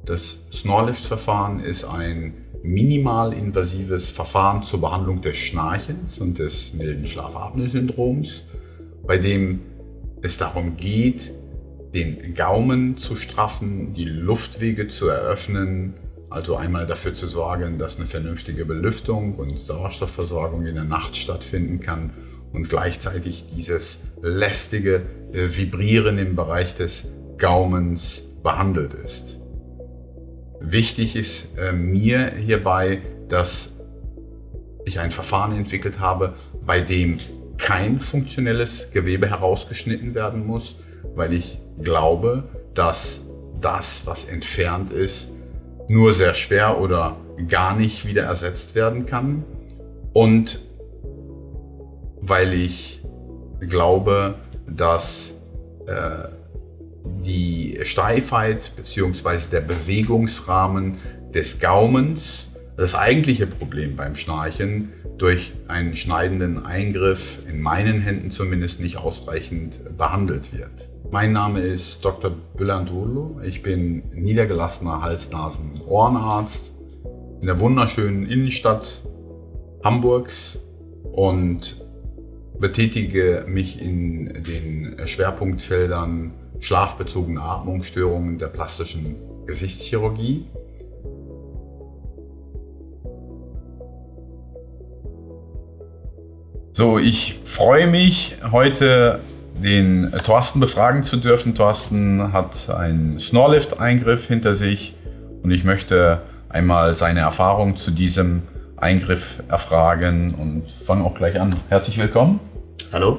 Das Snorlift-Verfahren ist ein minimalinvasives Verfahren zur Behandlung des Schnarchens und des milden Schlafapnoe-Syndroms, bei dem es darum geht, den Gaumen zu straffen, die Luftwege zu eröffnen, also einmal dafür zu sorgen, dass eine vernünftige Belüftung und Sauerstoffversorgung in der Nacht stattfinden kann und gleichzeitig dieses lästige Vibrieren im Bereich des Gaumens behandelt ist. Wichtig ist mir hierbei, dass ich ein Verfahren entwickelt habe, bei dem kein funktionelles Gewebe herausgeschnitten werden muss, weil ich glaube, dass das, was entfernt ist, nur sehr schwer oder gar nicht wieder ersetzt werden kann. Und weil ich glaube, dass die Steifheit bzw. der Bewegungsrahmen des Gaumens, das eigentliche Problem beim Schnarchen, durch einen schneidenden Eingriff, in meinen Händen zumindest, nicht ausreichend behandelt wird. Mein Name ist Dr. Bülent Uğurlu. Ich bin niedergelassener Hals-Nasen-Ohrenarzt in der wunderschönen Innenstadt Hamburgs und betätige mich in den Schwerpunktfeldern schlafbezogene Atmungsstörungen der plastischen Gesichtschirurgie. So, ich freue mich, heute den Thorsten befragen zu dürfen. Thorsten hat einen Snorlift-Eingriff hinter sich und ich möchte einmal seine Erfahrung zu diesem Eingriff erfragen und fange auch gleich an. Herzlich willkommen. Hallo.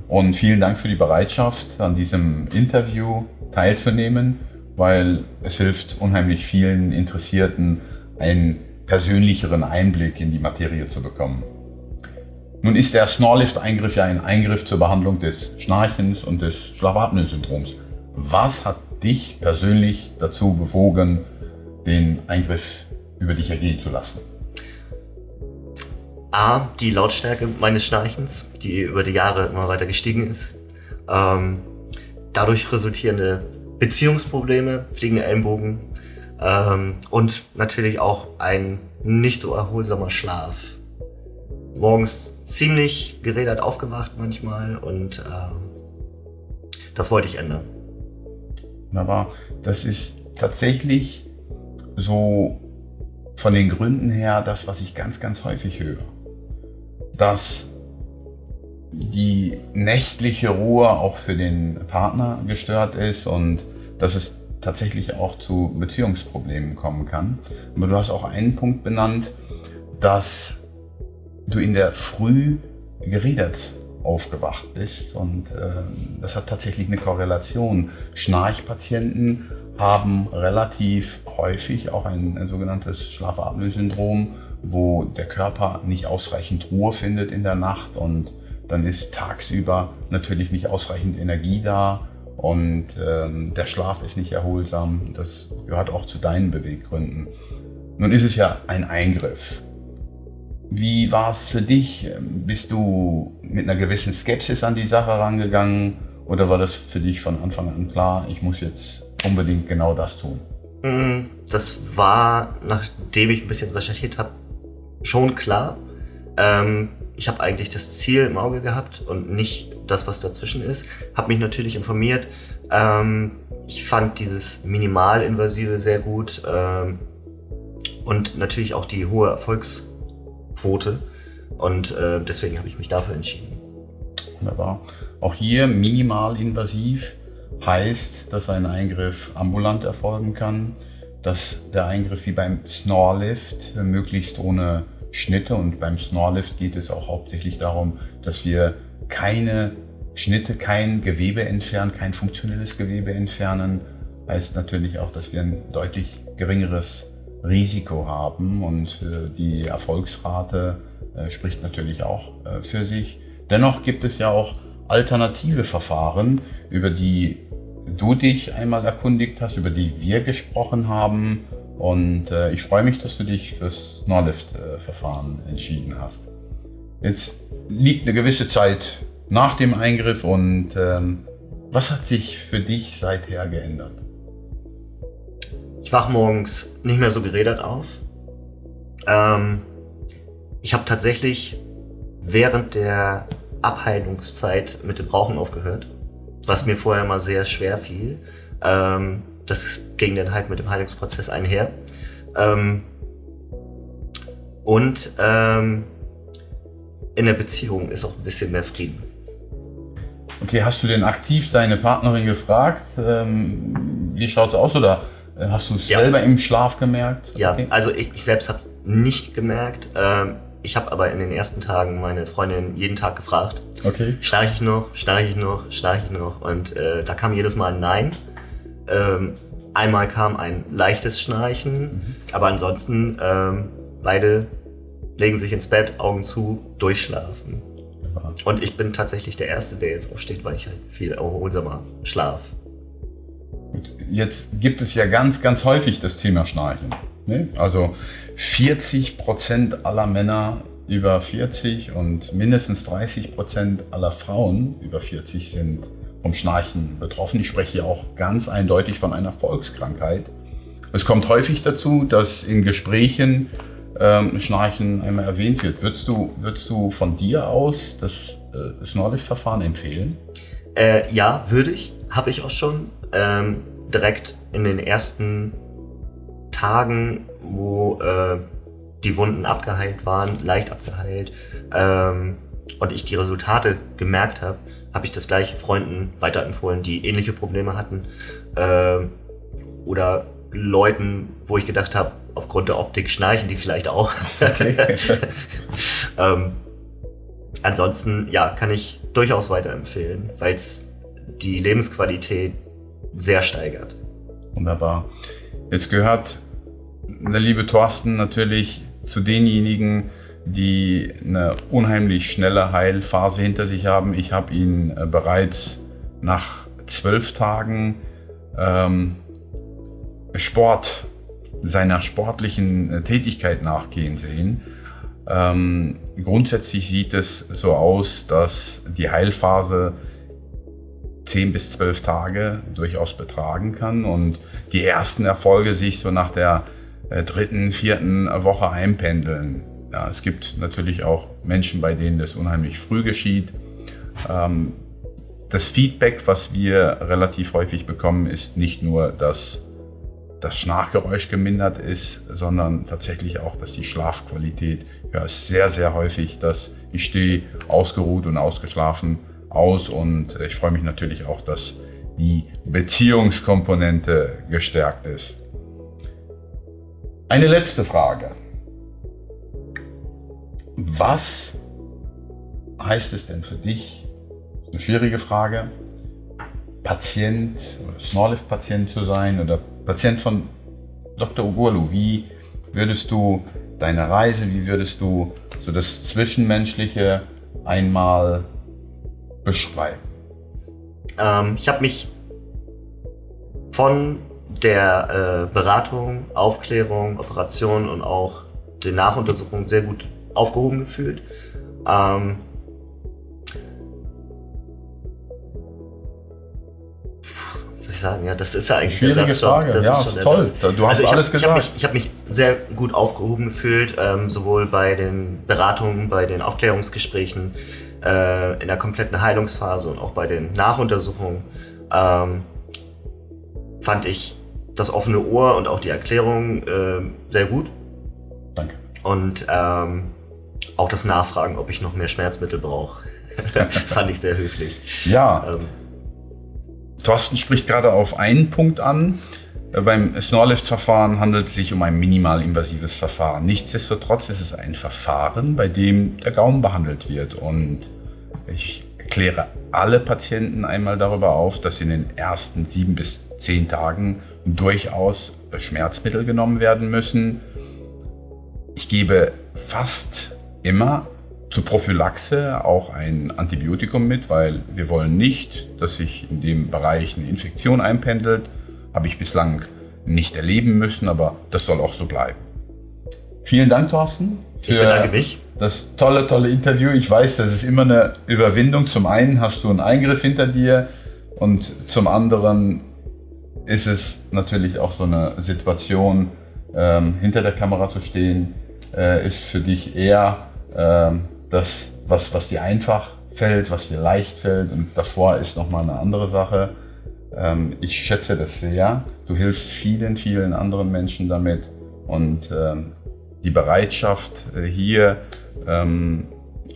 Und vielen Dank für die Bereitschaft, an diesem Interview teilzunehmen, weil es hilft unheimlich vielen Interessierten, einen persönlicheren Einblick in die Materie zu bekommen. Nun ist der Snorlift-Eingriff ja ein Eingriff zur Behandlung des Schnarchens und des Schlafapnoe-Syndroms. Was hat dich persönlich dazu bewogen, den Eingriff über dich ergehen zu lassen? A, die Lautstärke meines Schnarchens, die über die Jahre immer weiter gestiegen ist. Dadurch resultierende Beziehungsprobleme, fliegende Ellenbogen und natürlich auch ein nicht so erholsamer Schlaf. Morgens ziemlich gerädert aufgewacht manchmal und das wollte ich ändern. Wunderbar. Das ist tatsächlich so von den Gründen her das, was ich ganz, ganz häufig höre. Dass die nächtliche Ruhe auch für den Partner gestört ist und dass es tatsächlich auch zu Beziehungsproblemen kommen kann. Aber du hast auch einen Punkt benannt, dass du in der Früh geredet aufgewacht bist und das hat tatsächlich eine Korrelation. Schnarchpatienten haben relativ häufig auch ein sogenanntes Schlafapnoe-Syndrom, wo der Körper nicht ausreichend Ruhe findet in der Nacht und dann ist tagsüber natürlich nicht ausreichend Energie da und der Schlaf ist nicht erholsam. Das gehört auch zu deinen Beweggründen. Nun ist es ja ein Eingriff. Wie war es für dich? Bist du mit einer gewissen Skepsis an die Sache rangegangen oder war das für dich von Anfang an klar, ich muss jetzt unbedingt genau das tun? Das war, nachdem ich ein bisschen recherchiert habe, schon klar. Ich habe eigentlich das Ziel im Auge gehabt und nicht das, was dazwischen ist. Habe mich natürlich informiert. Ich fand dieses Minimalinvasive sehr gut und natürlich auch die hohe Erfolgsquote und deswegen habe ich mich dafür entschieden. Wunderbar. Auch hier minimalinvasiv heißt, dass ein Eingriff ambulant erfolgen kann, dass der Eingriff wie beim Snorlift möglichst ohne Schnitte und beim Snorlift geht es auch hauptsächlich darum, dass wir keine Schnitte, kein Gewebe entfernen, kein funktionelles Gewebe entfernen. Heißt natürlich auch, dass wir ein deutlich geringeres Risiko haben und die Erfolgsrate spricht natürlich auch für sich. Dennoch gibt es ja auch alternative Verfahren, über die du dich einmal erkundigt hast, über die wir gesprochen haben. Und ich freue mich, dass du dich fürs Snorlift-Verfahren entschieden hast. Jetzt liegt eine gewisse Zeit nach dem Eingriff und was hat sich für dich seither geändert? Ich wache morgens nicht mehr so gerädert auf. Ich habe tatsächlich während der Abheilungszeit mit dem Rauchen aufgehört, was mir vorher mal sehr schwer fiel. Das ging dann halt mit dem Heilungsprozess einher. In der Beziehung ist auch ein bisschen mehr Frieden. Okay, hast du denn aktiv deine Partnerin gefragt? Wie schaut's aus, oder hast du es selber im Schlaf gemerkt? Ja, okay. Also ich selbst habe nicht gemerkt. Ich habe aber in den ersten Tagen meine Freundin jeden Tag gefragt. Okay. Schnarche ich noch? Und da kam jedes Mal ein Nein. Einmal kam ein leichtes Schnarchen, aber ansonsten beide legen sich ins Bett, Augen zu, durchschlafen. Ja. Und ich bin tatsächlich der Erste, der jetzt aufsteht, weil ich halt viel erholsamer schlaf. Gut. Jetzt gibt es ja ganz, ganz häufig das Thema Schnarchen. Ne? Also 40% aller Männer über 40 und mindestens 30% aller Frauen über 40 sind vom Schnarchen betroffen. Ich spreche hier auch ganz eindeutig von einer Volkskrankheit. Es kommt häufig dazu, dass in Gesprächen Schnarchen einmal erwähnt wird. Würdest du von dir aus das Snorlift-Verfahren empfehlen? Ja, würde ich. Habe ich auch schon. Direkt in den ersten Tagen, wo die Wunden abgeheilt waren, leicht abgeheilt, und ich die Resultate gemerkt habe, habe ich das gleich Freunden weiterempfohlen, die ähnliche Probleme hatten. Oder Leuten, wo ich gedacht habe, aufgrund der Optik schnarchen die vielleicht auch. Okay. Ansonsten, ja, kann ich durchaus weiterempfehlen, weil es die Lebensqualität sehr steigert. Wunderbar. Jetzt gehört der liebe Thorsten natürlich zu denjenigen, die eine unheimlich schnelle Heilphase hinter sich haben. Ich habe ihn bereits nach 12 Tagen Sport, seiner sportlichen Tätigkeit nachgehen sehen. Grundsätzlich sieht es so aus, dass die Heilphase 10 bis 12 Tage durchaus betragen kann und die ersten Erfolge sich so nach der 3., 4. Woche einpendeln. Ja, es gibt natürlich auch Menschen, bei denen das unheimlich früh geschieht. Das Feedback, was wir relativ häufig bekommen, ist nicht nur, dass das Schnarchgeräusch gemindert ist, sondern tatsächlich auch, dass die Schlafqualität, ja, ist sehr, sehr häufig, dass ich stehe ausgeruht und ausgeschlafen aus, und ich freue mich natürlich auch, dass die Beziehungskomponente gestärkt ist. Eine letzte Frage. Was heißt es denn für dich, das ist eine schwierige Frage, Patient oder Snorlift-Patient zu sein oder Patient von Dr. Ogurlu? Wie würdest du deine Reise, wie würdest du so das Zwischenmenschliche einmal beschreiben? Ich habe mich von der Beratung, Aufklärung, Operation und auch der Nachuntersuchung sehr gut aufgehoben gefühlt. Sagen, ja, das ist ja eigentlich der Satz schon. Das ja, ist schon toll. Satz. Du hast alles gesagt. Ich hab mich sehr gut aufgehoben gefühlt, sowohl bei den Beratungen, bei den Aufklärungsgesprächen, in der kompletten Heilungsphase und auch bei den Nachuntersuchungen. Fand ich das offene Ohr und auch die Erklärung sehr gut. Danke. Und auch das Nachfragen, ob ich noch mehr Schmerzmittel brauche, fand ich sehr höflich. Ja. Thorsten spricht gerade auf einen Punkt an. Beim Snorlift-Verfahren handelt es sich um ein minimalinvasives Verfahren. Nichtsdestotrotz ist es ein Verfahren, bei dem der Gaumen behandelt wird. Und ich kläre alle Patienten einmal darüber auf, dass in den ersten 7 bis 10 Tagen durchaus Schmerzmittel genommen werden müssen. Ich gebe fast immer zur Prophylaxe auch ein Antibiotikum mit, weil wir wollen nicht, dass sich in dem Bereich eine Infektion einpendelt. Habe ich bislang nicht erleben müssen, aber das soll auch so bleiben. Vielen Dank, Thorsten, für das tolle Interview. Ich weiß, das ist immer eine Überwindung. Zum einen hast du einen Eingriff hinter dir und zum anderen ist es natürlich auch so eine Situation, hinter der Kamera zu stehen, ist für dich eher das, was dir einfach fällt, was dir leicht fällt, und davor ist nochmal eine andere Sache. Ich schätze das sehr. Du hilfst vielen, vielen anderen Menschen damit, und die Bereitschaft hier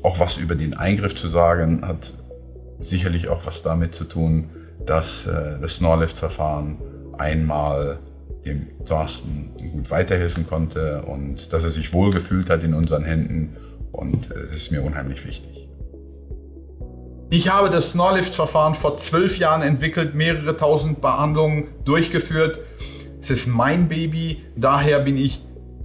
auch was über den Eingriff zu sagen, hat sicherlich auch was damit zu tun, dass das Snorlift-Verfahren einmal dem Thorsten gut weiterhelfen konnte und dass er sich wohlgefühlt hat in unseren Händen, und das ist mir unheimlich wichtig. Ich habe das Snorlift-Verfahren vor 12 Jahren entwickelt, mehrere tausend Behandlungen durchgeführt. Es ist mein Baby, daher bin ich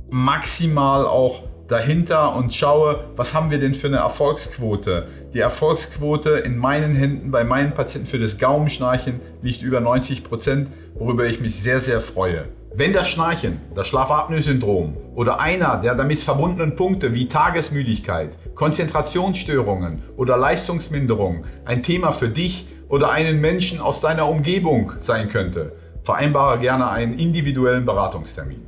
maximal auch dahinter und schaue, was haben wir denn für eine Erfolgsquote. Die Erfolgsquote in meinen Händen bei meinen Patienten für das Gaumenschnarchen liegt über 90%, worüber ich mich sehr, sehr freue. Wenn das Schnarchen, das Schlafapnoe-Syndrom oder einer der damit verbundenen Punkte wie Tagesmüdigkeit, Konzentrationsstörungen oder Leistungsminderung ein Thema für dich oder einen Menschen aus deiner Umgebung sein könnte, vereinbare gerne einen individuellen Beratungstermin.